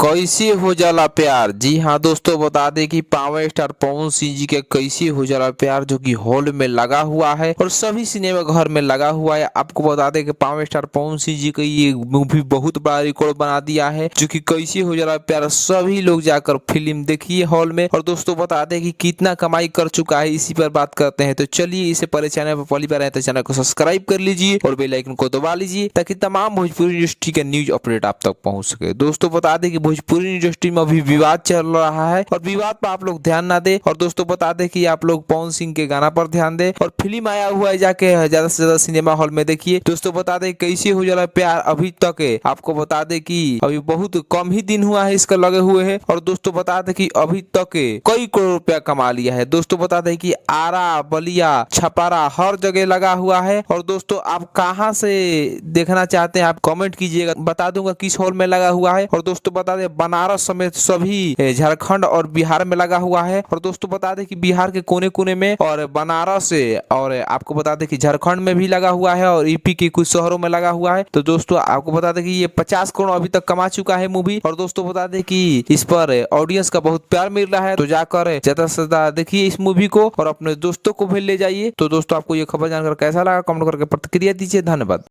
कैसे हो जाला प्यार। जी हाँ दोस्तों, बता दें कि पावर स्टार पवन सिंह जी के कैसे हो जाला प्यार जो कि हॉल में लगा हुआ है और सभी सिनेमा घर में लगा हुआ है। आपको बता दें कि पावर स्टार पवन सिंह जी का ये मूवी बहुत बड़ा रिकॉर्ड बना दिया है जो कि कैसे हो जाला प्यार सभी लोग जाकर फिल्म देखिए हॉल में। और दोस्तों बता दें कि कितना कमाई कर चुका है, इसी पर बात करते हैं। तो चलिए, इससे पहले चैनल पर पहली बार आए तो चैनल को सब्सक्राइब कर लीजिए और बेल आइकन को दबा लीजिए ताकि तमाम भोजपुरी इंडस्ट्री के न्यूज अपडेट आप तक पहुंच सके। दोस्तों बता दें कि भोजपुरी इंडस्ट्री में अभी विवाद चल रहा है और विवाद पर आप लोग ध्यान ना दें। और दोस्तों बता दें कि आप लोग पवन सिंह के गाना पर ध्यान दें और फिल्म आया हुआ है, जाके ज्यादा से ज्यादा सिनेमा हॉल में देखिए। दोस्तों बता दें कैसे हो जाला प्यार अभी तक है, आपको बता दें कि अभी बहुत कम ही दिन हुआ है इसका लगे हुए है। और दोस्तों बता दें कि अभी तक कई करोड़ रुपया कमा लिया है। दोस्तों बता दें कि आरा, बलिया, छपारा हर जगह लगा हुआ है। और दोस्तों आप कहां से देखना चाहते हैं आप कमेंट कीजिएगा, बता दूंगा किस हॉल में लगा हुआ है। और दोस्तों बता दें बनारस समेत सभी झारखंड और बिहार में लगा हुआ है। और दोस्तों बता दें कि बिहार के कोने कोने में और बनारस और आपको बता दें कि झारखंड में भी लगा हुआ है और यूपी के कुछ शहरों में लगा हुआ है। तो दोस्तों आपको बता दें कि ये 50 करोड़ अभी तक कमा चुका है मूवी। और दोस्तों बता दें कि इस पर ऑडियंस का बहुत प्यार मिल रहा है, तो जाकर ज्यादा से ज्यादा देखिए इस मूवी को और अपने दोस्तों को भी ले जाइए। तो दोस्तों आपको ये खबर जानकर कैसा लगा कमेंट करके प्रतिक्रिया दीजिए। धन्यवाद।